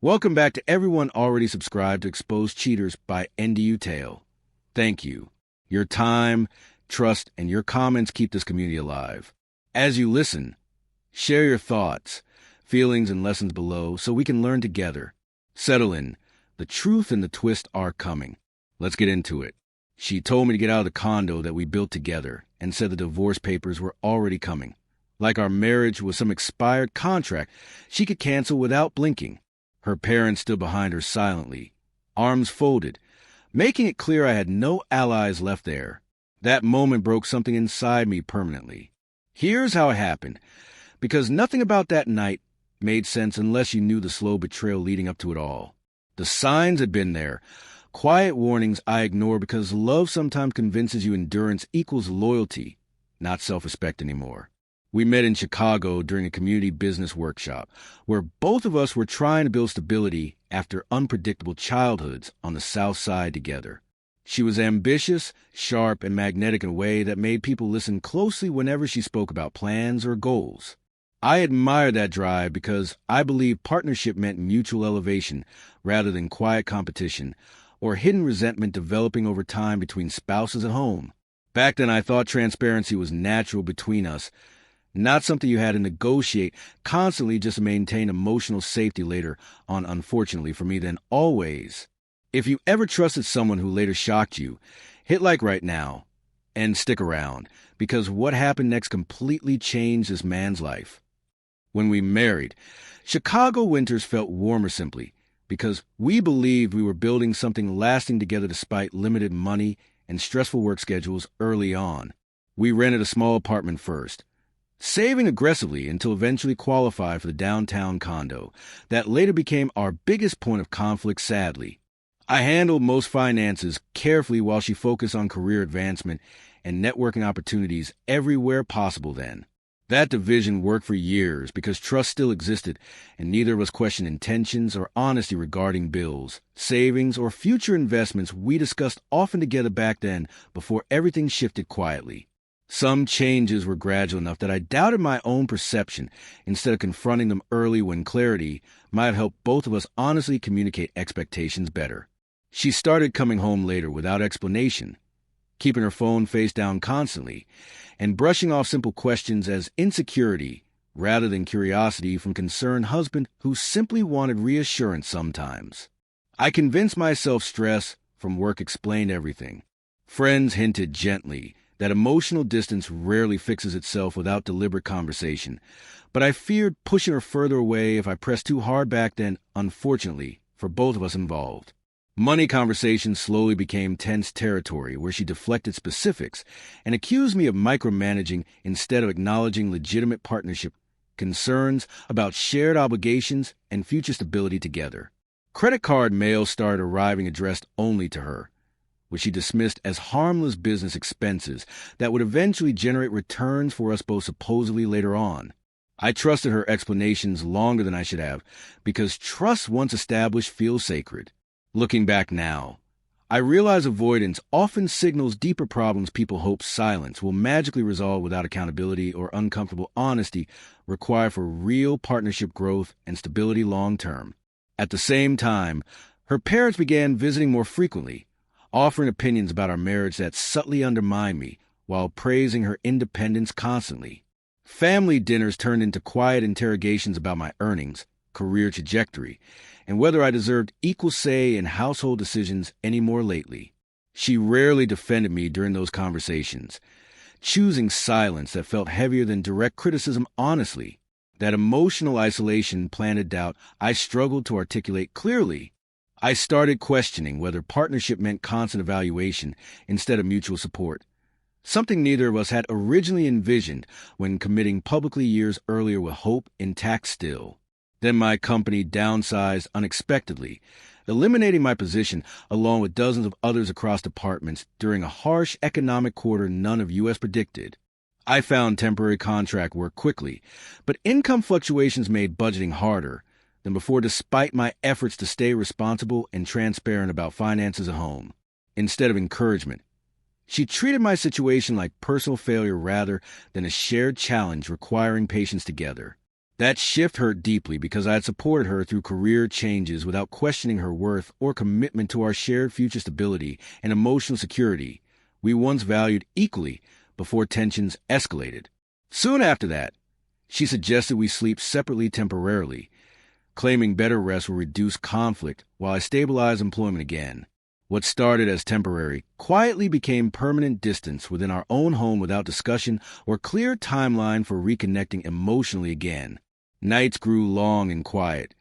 Welcome back to everyone already subscribed to Expose Cheaters by NDU Tale. Thank you. Your time, trust, and your comments keep this community alive. As you listen, share your thoughts, feelings, and lessons below so we can learn together. Settle in. The truth and the twist are coming. Let's get into it. She told me to get out of the condo that we built together and said the divorce papers were already coming. Like our marriage was some expired contract she could cancel without blinking. Her parents stood behind her silently, arms folded, making it clear I had no allies left there. That moment broke something inside me permanently. Here's how it happened, because nothing about that night made sense unless you knew the slow betrayal leading up to it all. The signs had been there, quiet warnings I ignore because love sometimes convinces you endurance equals loyalty, not self-respect anymore. We met in Chicago during a community business workshop, where both of us were trying to build stability after unpredictable childhoods on the South Side together. She was ambitious, sharp, and magnetic in a way that made people listen closely whenever she spoke about plans or goals. I admired that drive because I believed partnership meant mutual elevation rather than quiet competition or hidden resentment developing over time between spouses at home. Back then, I thought transparency was natural between us, not something you had to negotiate constantly just to maintain emotional safety later on, unfortunately for me, then always. If you ever trusted someone who later shocked you, hit like right now and stick around, because what happened next completely changed this man's life. When we married, Chicago winters felt warmer simply because we believed we were building something lasting together despite limited money and stressful work schedules early on. We rented a small apartment first, saving aggressively until eventually qualified for the downtown condo that later became our biggest point of conflict, sadly. I handled most finances carefully while she focused on career advancement and networking opportunities everywhere possible then. That division worked for years because trust still existed and neither of us questioned intentions or honesty regarding bills, savings, or future investments we discussed often together back then before everything shifted quietly. Some changes were gradual enough that I doubted my own perception instead of confronting them early when clarity might have helped both of us honestly communicate expectations better. She started coming home later without explanation, keeping her phone face down constantly, and brushing off simple questions as insecurity rather than curiosity from concerned husband who simply wanted reassurance sometimes. I convinced myself stress from work explained everything. Friends hinted gently that emotional distance rarely fixes itself without deliberate conversation, but I feared pushing her further away if I pressed too hard back then, unfortunately, for both of us involved. Money conversations slowly became tense territory where she deflected specifics and accused me of micromanaging instead of acknowledging legitimate partnership concerns about shared obligations and future stability together. Credit card mail started arriving addressed only to her, which she dismissed as harmless business expenses that would eventually generate returns for us both supposedly later on. I trusted her explanations longer than I should have, because trust once established feels sacred. Looking back now, I realize avoidance often signals deeper problems people hope silence will magically resolve without accountability or uncomfortable honesty required for real partnership growth and stability long term. At the same time, her parents began visiting more frequently, offering opinions about our marriage that subtly undermined me while praising her independence constantly. Family dinners turned into quiet interrogations about my earnings, career trajectory, and whether I deserved equal say in household decisions any more lately. She rarely defended me during those conversations, choosing silence that felt heavier than direct criticism honestly. That emotional isolation planted doubt I struggled to articulate clearly. I started questioning whether partnership meant constant evaluation instead of mutual support, something neither of us had originally envisioned when committing publicly years earlier with hope intact still. Then my company downsized unexpectedly, eliminating my position along with dozens of others across departments during a harsh economic quarter none of U.S. predicted. I found temporary contract work quickly, but income fluctuations made budgeting harder than before despite my efforts to stay responsible and transparent about finances at home. Instead of encouragement, she treated my situation like personal failure rather than a shared challenge requiring patience together. That shift hurt deeply because I had supported her through career changes without questioning her worth or commitment to our shared future stability and emotional security we once valued equally before tensions escalated. Soon after that, she suggested we sleep separately temporarily, claiming better rest will reduce conflict while I stabilize employment again. What started as temporary quietly became permanent distance within our own home without discussion or clear timeline for reconnecting emotionally again. Nights grew long and quiet,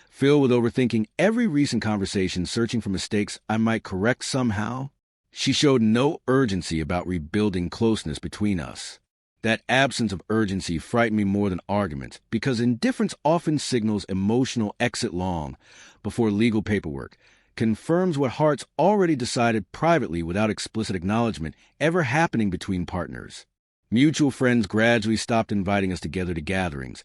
filled with overthinking every recent conversation, searching for mistakes I might correct somehow. She showed no urgency about rebuilding closeness between us. That absence of urgency frightened me more than arguments, because indifference often signals emotional exit long before legal paperwork, confirms what hearts already decided privately without explicit acknowledgement ever happening between partners. Mutual friends gradually stopped inviting us together to gatherings,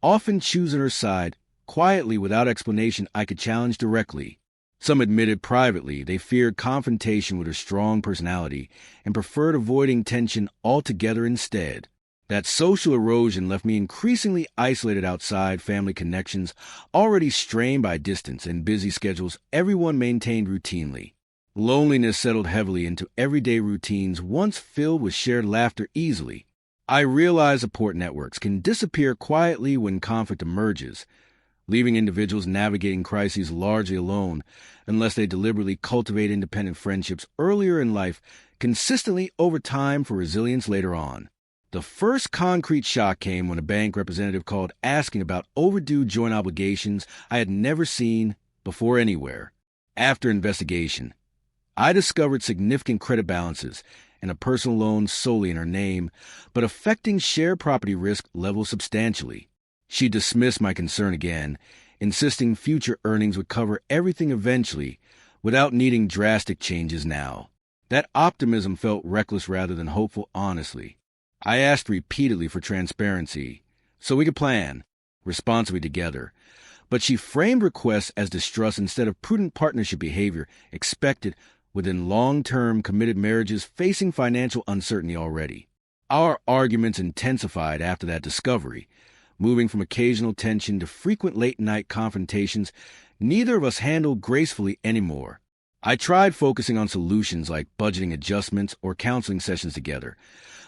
often choosing her side, quietly without explanation I could challenge directly. Some admitted privately they feared confrontation with her strong personality and preferred avoiding tension altogether instead. That social erosion left me increasingly isolated outside family connections, already strained by distance and busy schedules everyone maintained routinely. Loneliness settled heavily into everyday routines once filled with shared laughter easily. I realize support networks can disappear quietly when conflict emerges, leaving individuals navigating crises largely alone unless they deliberately cultivate independent friendships earlier in life, consistently over time for resilience later on. The first concrete shock came when a bank representative called asking about overdue joint obligations I had never seen before anywhere. After investigation, I discovered significant credit balances and a personal loan solely in her name, but affecting shared property risk levels substantially. She dismissed my concern again, insisting future earnings would cover everything eventually without needing drastic changes now. That optimism felt reckless rather than hopeful, honestly. I asked repeatedly for transparency so we could plan responsibly together, but she framed requests as distrust instead of prudent partnership behavior expected within long-term committed marriages facing financial uncertainty already. Our arguments intensified after that discovery, moving from occasional tension to frequent late-night confrontations neither of us handled gracefully anymore. I tried focusing on solutions like budgeting adjustments or counseling sessions together,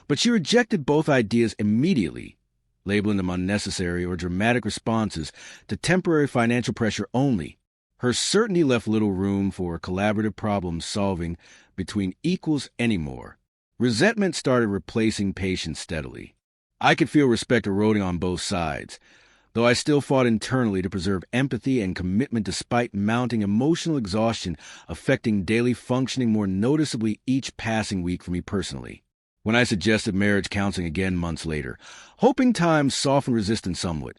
but she rejected both ideas immediately, labeling them unnecessary or dramatic responses to temporary financial pressure only. Her certainty left little room for collaborative problem-solving between equals anymore. Resentment started replacing patience steadily. I could feel respect eroding on both sides, though I still fought internally to preserve empathy and commitment despite mounting emotional exhaustion affecting daily functioning more noticeably each passing week for me personally. When I suggested marriage counseling again months later, hoping time softened resistance somewhat,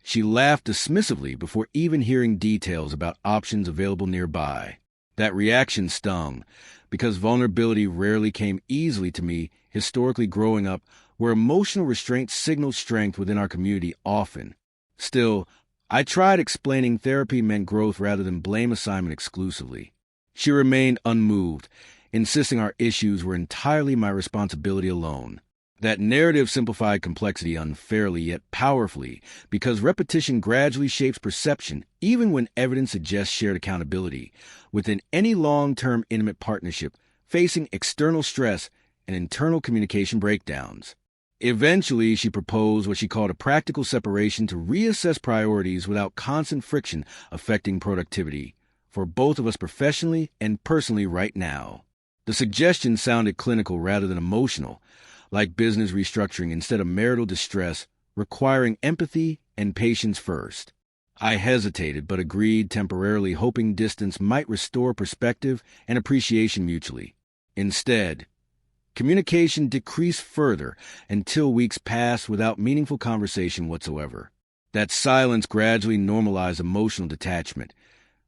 she laughed dismissively before even hearing details about options available nearby. That reaction stung, because vulnerability rarely came easily to me historically growing up, where emotional restraint signaled strength within our community often. Still, I tried explaining therapy meant growth rather than blame assignment exclusively. She remained unmoved, insisting our issues were entirely my responsibility alone. That narrative simplified complexity unfairly yet powerfully, because repetition gradually shapes perception, even when evidence suggests shared accountability, within any long-term intimate partnership facing external stress and internal communication breakdowns. Eventually, she proposed what she called a practical separation to reassess priorities without constant friction affecting productivity, for both of us professionally and personally right now. The suggestion sounded clinical rather than emotional, like business restructuring instead of marital distress, requiring empathy and patience first. I hesitated but agreed temporarily, hoping distance might restore perspective and appreciation mutually. Instead, communication decreased further until weeks passed without meaningful conversation whatsoever. That silence gradually normalized emotional detachment,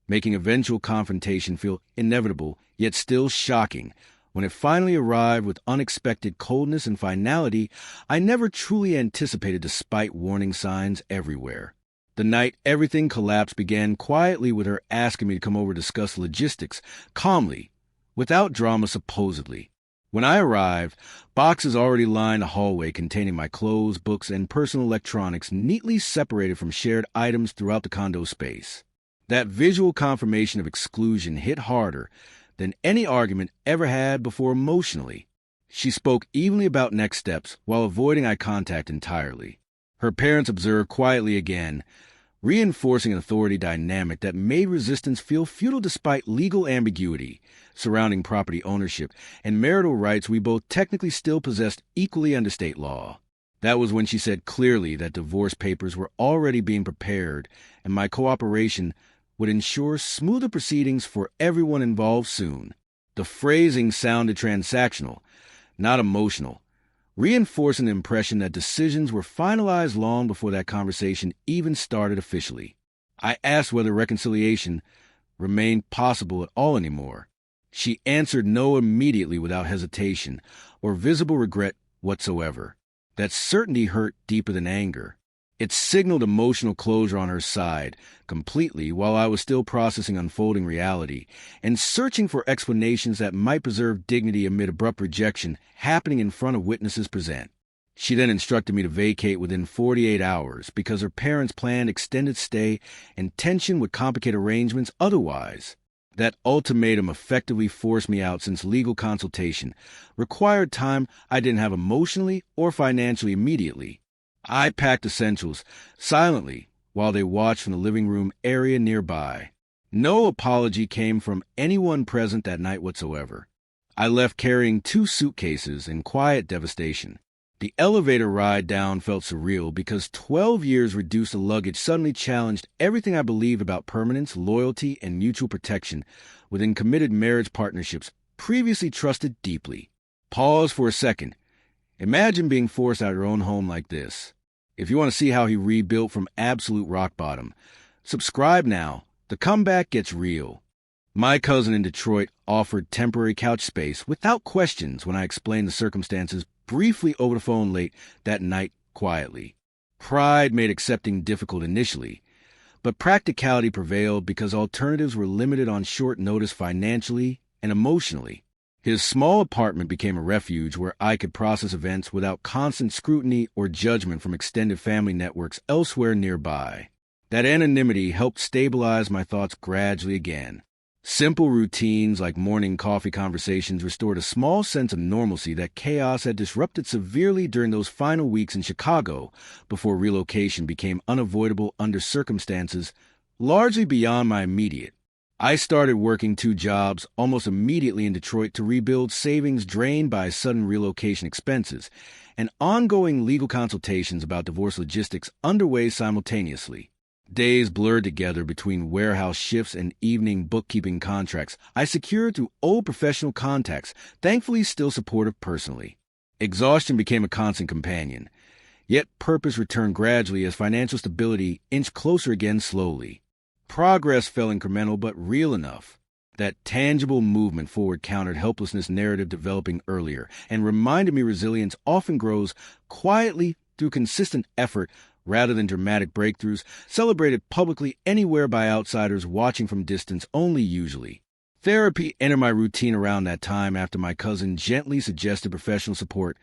making eventual confrontation feel inevitable yet still shocking. When it finally arrived with unexpected coldness and finality I never truly anticipated despite warning signs everywhere. The night everything collapsed began quietly with her asking me to come over to discuss logistics, calmly, without drama supposedly. When I arrived, boxes already lined the hallway containing my clothes, books, and personal electronics neatly separated from shared items throughout the condo space. That visual confirmation of exclusion hit harder than any argument ever had before emotionally. She spoke evenly about next steps while avoiding eye contact entirely. Her parents observed quietly again, reinforcing an authority dynamic that made resistance feel futile despite legal ambiguity surrounding property ownership and marital rights we both technically still possessed equally under state law. That was when she said clearly that divorce papers were already being prepared and my cooperation would ensure smoother proceedings for everyone involved soon. The phrasing sounded transactional, not emotional, reinforcing the impression that decisions were finalized long before that conversation even started officially. I asked whether reconciliation remained possible at all anymore. She answered no immediately without hesitation or visible regret whatsoever. That certainty hurt deeper than anger. It signaled emotional closure on her side completely while I was still processing unfolding reality and searching for explanations that might preserve dignity amid abrupt rejection happening in front of witnesses present. She then instructed me to vacate within 48 hours because her parents planned extended stay and tension would complicate arrangements otherwise. That ultimatum effectively forced me out since legal consultation required time I didn't have emotionally or financially immediately. I packed essentials silently while they watched from the living room area nearby. No apology came from anyone present that night whatsoever. I left carrying 2 suitcases in quiet devastation. The elevator ride down felt surreal because 12 years reduced to luggage suddenly challenged everything I believed about permanence, loyalty, and mutual protection within committed marriage partnerships previously trusted deeply. Pause for a second. Imagine being forced out of your own home like this. If you want to see how he rebuilt from absolute rock bottom, subscribe now. The comeback gets real. My cousin in Detroit offered temporary couch space without questions when I explained the circumstances briefly over the phone late that night quietly. Pride made accepting difficult initially, but practicality prevailed because alternatives were limited on short notice financially and emotionally. His small apartment became a refuge where I could process events without constant scrutiny or judgment from extended family networks elsewhere nearby. That anonymity helped stabilize my thoughts gradually again. Simple routines like morning coffee conversations restored a small sense of normalcy that chaos had disrupted severely during those final weeks in Chicago before relocation became unavoidable under circumstances largely beyond my immediate. I started working 2 jobs almost immediately in Detroit to rebuild savings drained by sudden relocation expenses, and ongoing legal consultations about divorce logistics underway simultaneously. Days blurred together between warehouse shifts and evening bookkeeping contracts I secured through old professional contacts, thankfully still supportive personally. Exhaustion became a constant companion, yet purpose returned gradually as financial stability inched closer again slowly. Progress felt incremental but real enough. That tangible movement forward countered helplessness narrative developing earlier and reminded me resilience often grows quietly through consistent effort rather than dramatic breakthroughs celebrated publicly anywhere by outsiders watching from distance only usually. Therapy entered my routine around that time after my cousin gently suggested professional support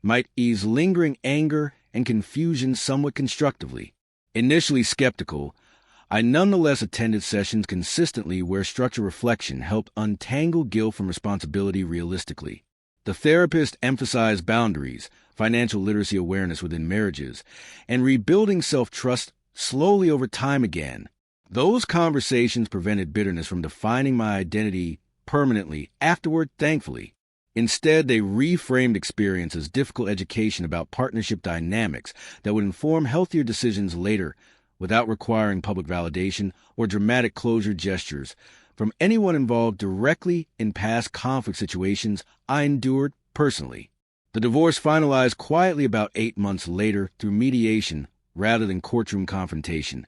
might ease lingering anger and confusion somewhat constructively. Initially skeptical, I nonetheless attended sessions consistently where structured reflection helped untangle guilt from responsibility realistically. The therapist emphasized boundaries, financial literacy awareness within marriages, and rebuilding self-trust slowly over time again. Those conversations prevented bitterness from defining my identity permanently afterward, thankfully. Instead, they reframed experience as difficult education about partnership dynamics that would inform healthier decisions later without requiring public validation or dramatic closure gestures from anyone involved directly in past conflict situations I endured personally. The divorce finalized quietly about 8 months later through mediation rather than courtroom confrontation,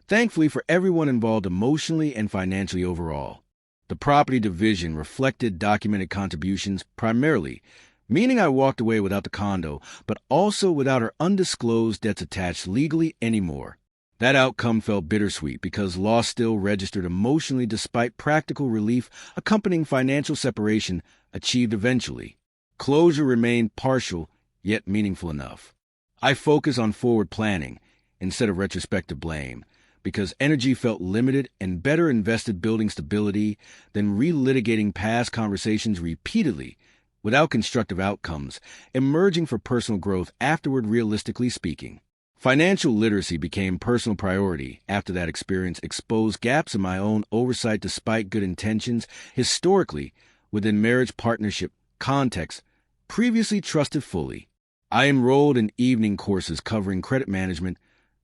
thankfully for everyone involved emotionally and financially overall. The property division reflected documented contributions primarily, meaning I walked away without the condo, but also without her undisclosed debts attached legally anymore. That outcome felt bittersweet because loss still registered emotionally despite practical relief accompanying financial separation achieved eventually. Closure remained partial, yet meaningful enough. I focus on forward planning instead of retrospective blame, because energy felt limited and better invested building stability than relitigating past conversations repeatedly without constructive outcomes, emerging for personal growth afterward. Realistically speaking, financial literacy became personal priority after that experience exposed gaps in my own oversight despite good intentions historically within marriage partnership context previously trusted fully. I enrolled in evening courses covering credit management,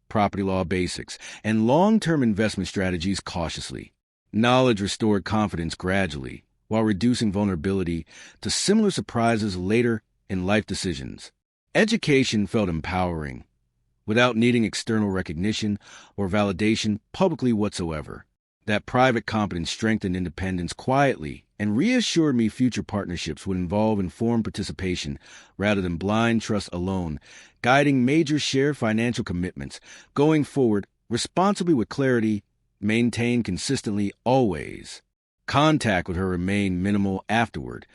property law basics, and long-term investment strategies cautiously. Knowledge restored confidence gradually, while reducing vulnerability to similar surprises later in life decisions. Education felt empowering, without needing external recognition or validation publicly whatsoever. That private competence strengthened independence quietly and reassured me future partnerships would involve informed participation rather than blind trust alone, guiding major shared financial commitments. Going forward, responsibly with clarity, maintained consistently always. Contact with her remained minimal afterward,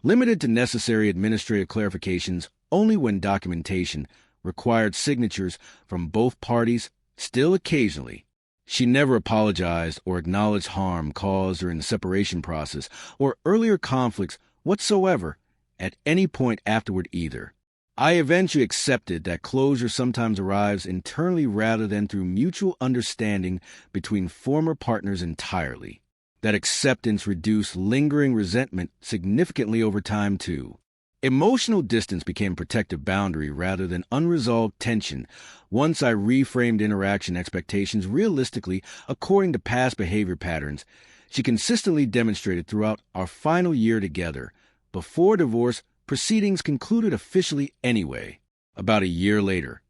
limited to necessary administrative clarifications only when documentation required signatures from both parties, still occasionally. She never apologized or acknowledged harm caused during the separation process or earlier conflicts whatsoever at any point afterward either. I eventually accepted that closure sometimes arrives internally rather than through mutual understanding between former partners entirely. That acceptance reduced lingering resentment significantly over time, too. Emotional distance became protective boundary rather than unresolved tension once I reframed interaction expectations realistically according to past behavior patterns she consistently demonstrated throughout our final year together, before divorce proceedings concluded officially anyway. About a year later,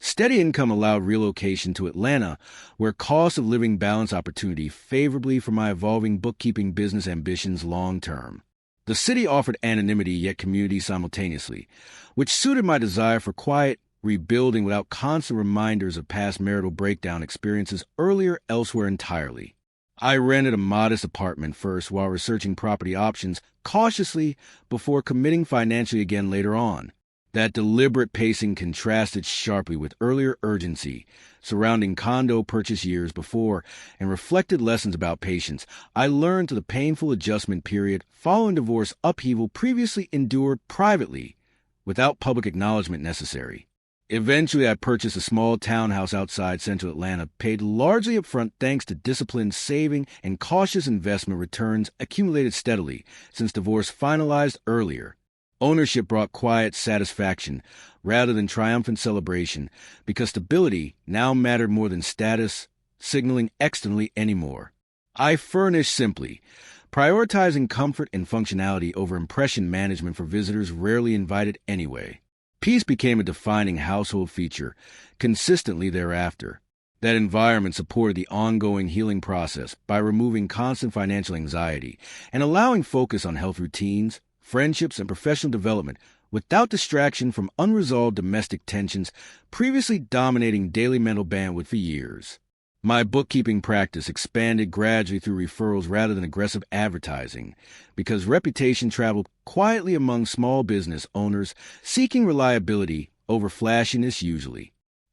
steady income allowed relocation to Atlanta, where cost of living balanced opportunity favorably for my evolving bookkeeping business ambitions long term. The city offered anonymity yet community simultaneously, which suited my desire for quiet rebuilding without constant reminders of past marital breakdown experiences earlier elsewhere entirely. I rented a modest apartment first while researching property options cautiously before committing financially again later on. That deliberate pacing contrasted sharply with earlier urgency surrounding condo purchase years before and reflected lessons about patience I learned through the painful adjustment period following divorce upheaval previously endured privately without public acknowledgement necessary. Eventually, I purchased a small townhouse outside central Atlanta, paid largely upfront thanks to disciplined saving and cautious investment returns accumulated steadily since divorce finalized earlier. Ownership brought quiet satisfaction rather than triumphant celebration because stability now mattered more than status signaling externally anymore. I furnished simply, prioritizing comfort and functionality over impression management for visitors rarely invited anyway. Peace became a defining household feature consistently thereafter. That environment supported the ongoing healing process by removing constant financial anxiety and allowing focus on health routines, friendships, and professional development without distraction from unresolved domestic tensions previously dominating daily mental bandwidth for years. My bookkeeping practice expanded gradually through referrals rather than aggressive advertising because reputation traveled quietly among small business owners seeking reliability over flashiness usually.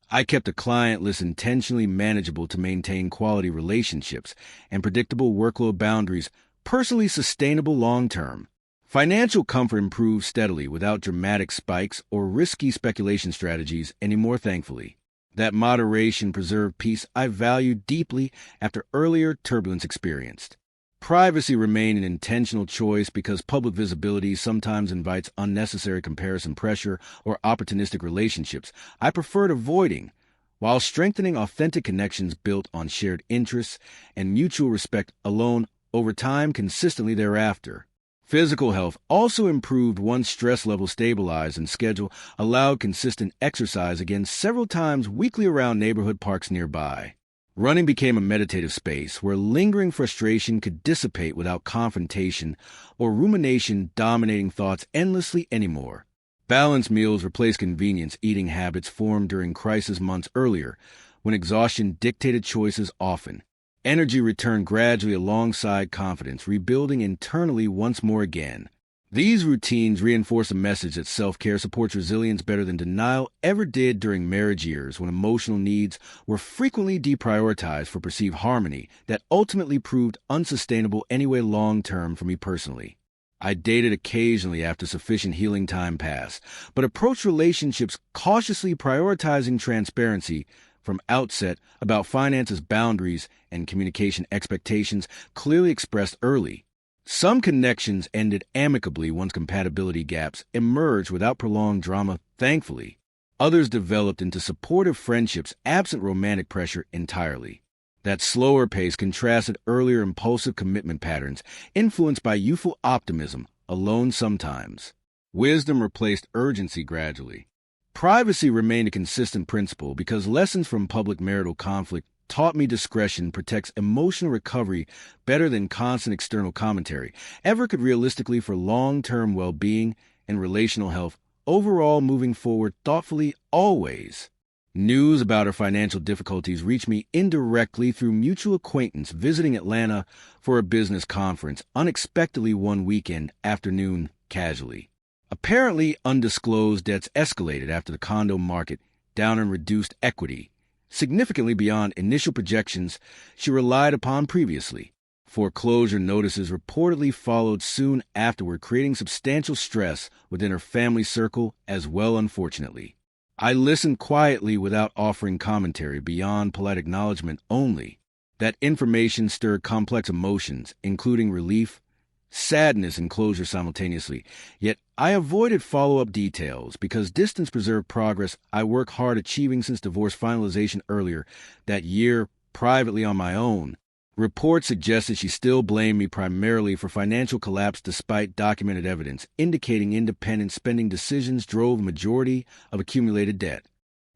I kept a client list intentionally manageable to maintain quality relationships and predictable workload boundaries personally sustainable long-term. Financial comfort improved steadily without dramatic spikes or risky speculation strategies anymore, thankfully. That moderation preserved peace I valued deeply after earlier turbulence experienced. Privacy remained an intentional choice because public visibility sometimes invites unnecessary comparison pressure or opportunistic relationships I preferred avoiding, while strengthening authentic connections built on shared interests and mutual respect alone over time consistently thereafter. Physical health also improved once stress levels stabilized and schedule allowed consistent exercise again several times weekly around neighborhood parks nearby. Running became a meditative space where lingering frustration could dissipate without confrontation or rumination dominating thoughts endlessly anymore. Balanced meals replaced convenience eating habits formed during crisis months earlier, when exhaustion dictated choices often. Energy returned gradually alongside confidence, rebuilding internally once more again. These routines reinforce a message that self-care supports resilience better than denial ever did during marriage years when emotional needs were frequently deprioritized for perceived harmony that ultimately proved unsustainable anyway long-term for me personally. I dated occasionally after sufficient healing time passed, but approached relationships cautiously prioritizing transparency from outset about finances, boundaries, and communication expectations clearly expressed early. Some connections ended amicably once compatibility gaps emerged without prolonged drama, thankfully. Others developed into supportive friendships absent romantic pressure entirely. That slower pace contrasted earlier impulsive commitment patterns influenced by youthful optimism, alone sometimes. Wisdom replaced urgency gradually. Privacy remained a consistent principle because lessons from public marital conflict taught me discretion protects emotional recovery better than constant external commentary ever could realistically for long-term well-being and relational health, overall moving forward thoughtfully always. News about her financial difficulties reached me indirectly through mutual acquaintance visiting Atlanta for a business conference unexpectedly one weekend afternoon casually. Apparently undisclosed debts escalated after the condo market down and reduced equity significantly beyond initial projections she relied upon previously. Foreclosure notices reportedly followed soon afterward, creating substantial stress within her family circle as well, unfortunately. I listened quietly without offering commentary beyond polite acknowledgement only. That information stirred complex emotions, including relief, sadness, and closure simultaneously. Yet I avoided follow-up details because distance preserved progress I worked hard achieving since divorce finalization earlier that year privately on my own. Reports suggested she still blamed me primarily for financial collapse despite documented evidence indicating independent spending decisions drove a majority of accumulated debt.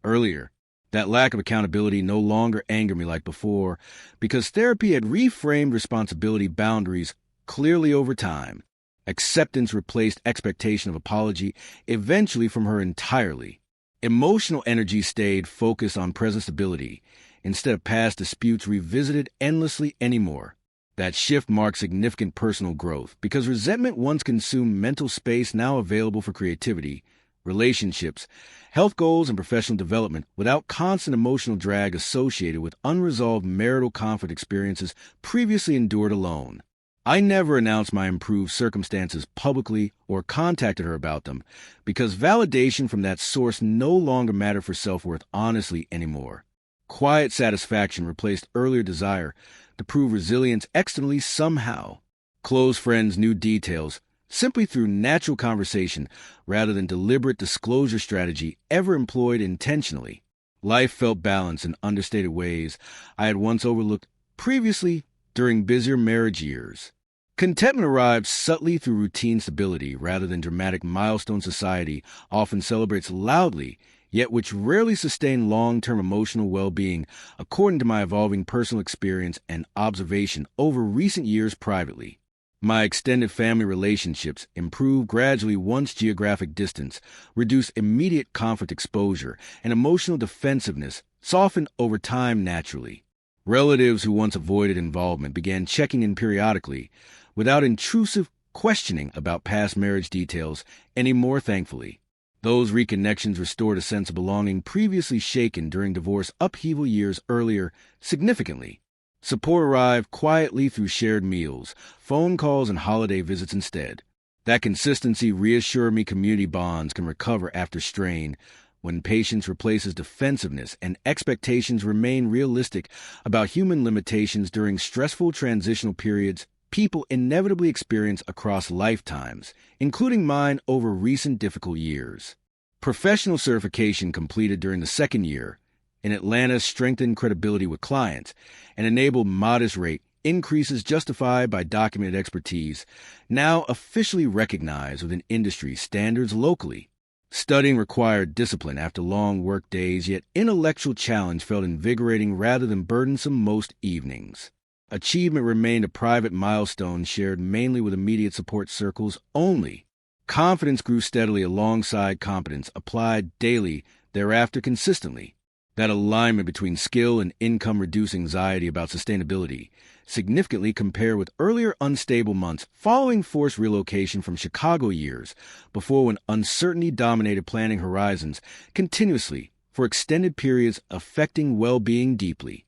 Earlier, that lack of accountability no longer angered me like before because therapy had reframed responsibility boundaries clearly over time. Acceptance replaced expectation of apology, eventually from her entirely. Emotional energy stayed focused on present stability, instead of past disputes revisited endlessly anymore. That shift marked significant personal growth, because resentment once consumed mental space now available for creativity, relationships, health goals, and professional development without constant emotional drag associated with unresolved marital conflict experiences previously endured alone. I never announced my improved circumstances publicly or contacted her about them because validation from that source no longer mattered for self-worth honestly anymore. Quiet satisfaction replaced earlier desire to prove resilience externally somehow. Close friends knew details simply through natural conversation rather than deliberate disclosure strategy ever employed intentionally. Life felt balanced in understated ways I had once overlooked previously during busier marriage years. Contentment arrived subtly through routine stability rather than dramatic milestone society often celebrates loudly, yet which rarely sustain long-term emotional well-being, according to my evolving personal experience and observation over recent years privately. My extended family relationships improved gradually once geographic distance reduced immediate conflict exposure, and emotional defensiveness softened over time naturally. Relatives who once avoided involvement began checking in periodically, without intrusive questioning about past marriage details anymore, thankfully. Those reconnections restored a sense of belonging previously shaken during divorce upheaval years earlier significantly. Support arrived quietly through shared meals, phone calls, and holiday visits instead. That consistency reassured me community bonds can recover after strain when patience replaces defensiveness and expectations remain realistic about human limitations during stressful transitional periods people inevitably experience across lifetimes, including mine over recent difficult years. Professional certification completed during the second year in Atlanta strengthened credibility with clients and enabled modest rate increases justified by documented expertise, now officially recognized within industry standards locally. Studying required discipline after long work days, yet intellectual challenge felt invigorating rather than burdensome most evenings. Achievement remained a private milestone shared mainly with immediate support circles only. Confidence grew steadily alongside competence, applied daily, thereafter consistently. That alignment between skill and income reduced anxiety about sustainability, significantly compared with earlier unstable months following forced relocation from Chicago years before when uncertainty dominated planning horizons continuously for extended periods affecting well-being deeply.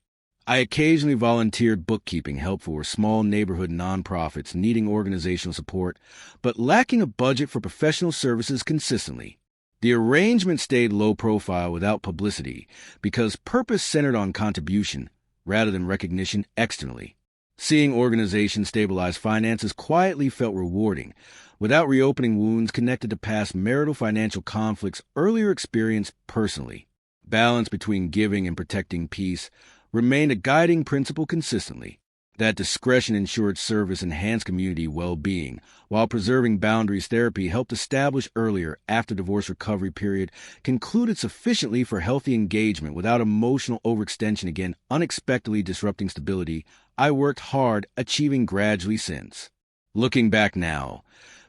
I occasionally volunteered bookkeeping help for small neighborhood nonprofits needing organizational support, but lacking a budget for professional services consistently. The arrangement stayed low profile without publicity because purpose centered on contribution rather than recognition externally. Seeing organizations stabilize finances quietly felt rewarding, without reopening wounds connected to past marital financial conflicts earlier experienced personally. Balance between giving and protecting peace remained a guiding principle consistently. That discretion ensured service enhanced community well-being, while preserving boundaries therapy helped establish earlier after-divorce recovery period concluded sufficiently for healthy engagement without emotional overextension again unexpectedly disrupting stability I worked hard achieving gradually since. Looking back now,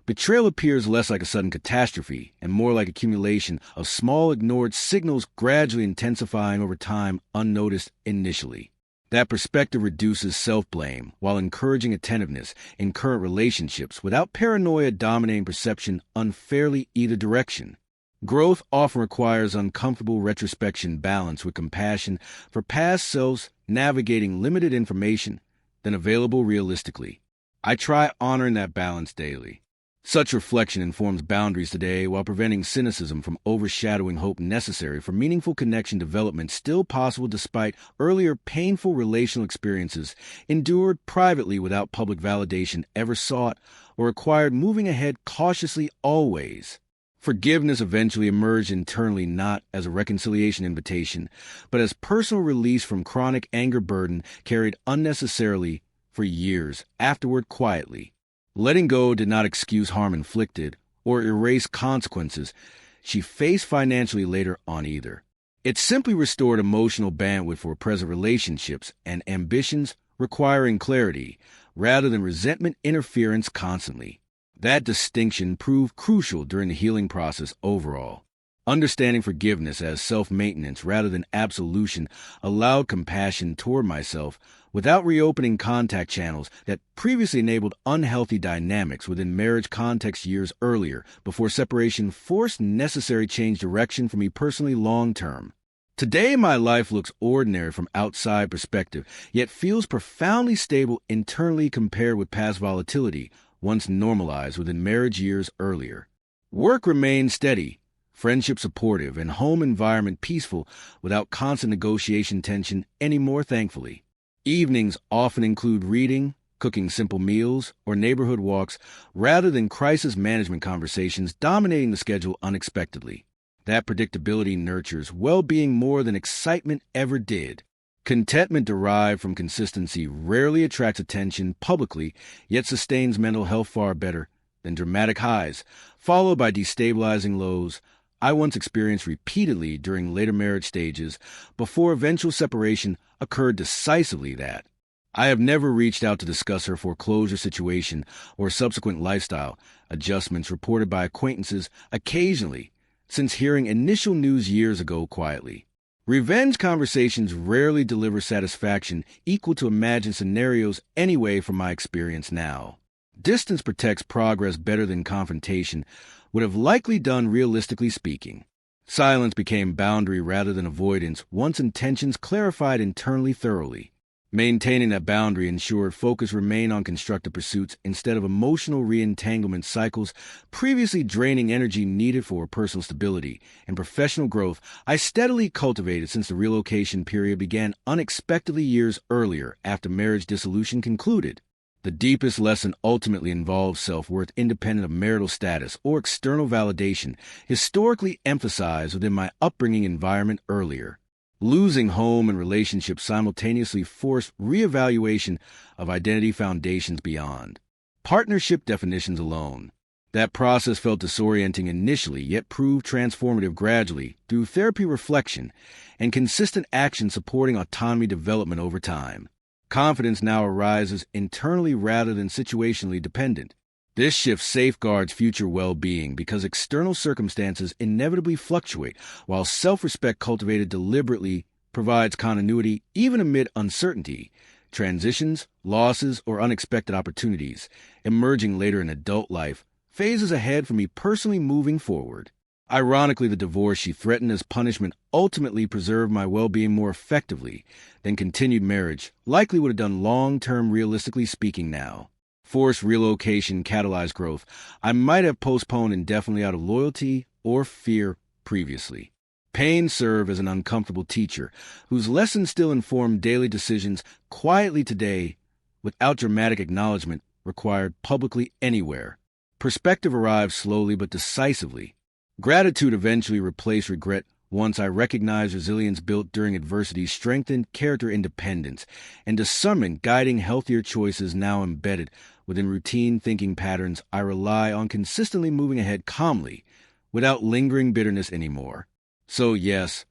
betrayal appears less like a sudden catastrophe and more like accumulation of small ignored signals gradually intensifying over time unnoticed initially. That perspective reduces self-blame while encouraging attentiveness in current relationships without paranoia dominating perception unfairly either direction. Growth often requires uncomfortable retrospection balanced with compassion for past selves navigating limited information than available realistically. I try honoring that balance daily. Such reflection informs boundaries today while preventing cynicism from overshadowing hope necessary for meaningful connection development still possible despite earlier painful relational experiences endured privately without public validation ever sought or required moving ahead cautiously always. Forgiveness eventually emerged internally not as a reconciliation invitation, but as personal release from chronic anger burden carried unnecessarily for years afterward quietly. Letting go did not excuse harm inflicted or erase consequences she faced financially later on either. It simply restored emotional bandwidth for present relationships and ambitions requiring clarity rather than resentment interference constantly. That distinction proved crucial during the healing process overall. Understanding forgiveness as self-maintenance rather than absolution allowed compassion toward myself without reopening contact channels that previously enabled unhealthy dynamics within marriage context years earlier before separation forced necessary change direction for me personally long-term. Today, my life looks ordinary from outside perspective, yet feels profoundly stable internally compared with past volatility once normalized within marriage years earlier. Work remained steady, friendship supportive, and home environment peaceful without constant negotiation tension anymore, thankfully. Evenings often include reading, cooking simple meals, or neighborhood walks rather than crisis management conversations dominating the schedule unexpectedly. That predictability nurtures well-being more than excitement ever did. Contentment derived from consistency rarely attracts attention publicly, yet sustains mental health far better than dramatic highs, followed by destabilizing lows I once experienced repeatedly during later marriage stages before eventual separation occurred decisively that. I have never reached out to discuss her foreclosure situation or subsequent lifestyle adjustments reported by acquaintances occasionally since hearing initial news years ago quietly. Revenge conversations rarely deliver satisfaction equal to imagined scenarios anyway from my experience now. Distance protects progress better than confrontation would have likely done realistically speaking. Silence became boundary rather than avoidance once intentions clarified internally thoroughly. Maintaining that boundary ensured focus remained on constructive pursuits instead of emotional re-entanglement cycles previously draining energy needed for personal stability and professional growth I steadily cultivated since the relocation period began unexpectedly years earlier after marriage dissolution concluded. The deepest lesson ultimately involves self-worth independent of marital status or external validation, historically emphasized within my upbringing environment earlier. Losing home and relationships simultaneously forced reevaluation of identity foundations beyond partnership definitions alone. That process felt disorienting initially, yet proved transformative gradually through therapy reflection and consistent action supporting autonomy development over time. Confidence now arises internally rather than situationally dependent. This shift safeguards future well-being because external circumstances inevitably fluctuate, while self-respect cultivated deliberately provides continuity even amid uncertainty, transitions, losses, or unexpected opportunities, emerging later in adult life, phases ahead for me personally moving forward. Ironically, the divorce she threatened as punishment ultimately preserved my well-being more effectively than continued marriage likely would have done long-term, realistically speaking now. Forced relocation catalyzed growth I might have postponed indefinitely out of loyalty or fear previously. Pain served as an uncomfortable teacher, whose lessons still inform daily decisions quietly today, without dramatic acknowledgement required publicly anywhere. Perspective arrived slowly but decisively. Gratitude eventually replaced regret once I recognized resilience built during adversity strengthened character independence, and discernment guiding healthier choices now embedded within routine thinking patterns. I rely on consistently moving ahead calmly, without lingering bitterness anymore. So yes,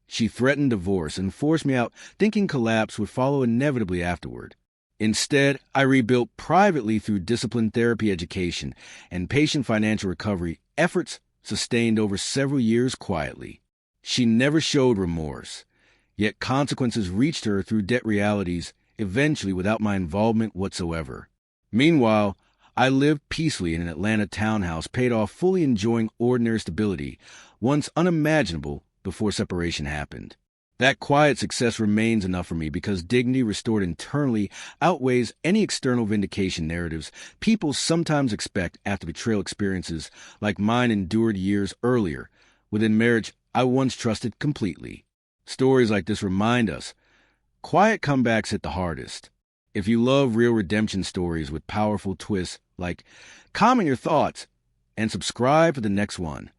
she threatened divorce and forced me out, thinking collapse would follow inevitably afterward. Instead, I rebuilt privately through disciplined therapy education and patient financial recovery efforts sustained over several years quietly. She never showed remorse, yet consequences reached her through debt realities, eventually without my involvement whatsoever. Meanwhile, I lived peacefully in an Atlanta townhouse, paid off, fully enjoying ordinary stability, once unimaginable before separation happened. That quiet success remains enough for me because dignity restored internally outweighs any external vindication narratives people sometimes expect after betrayal experiences like mine endured years earlier within marriage I once trusted completely. Stories like this remind us quiet comebacks hit the hardest. If you love real redemption stories with powerful twists, comment your thoughts and subscribe for the next one.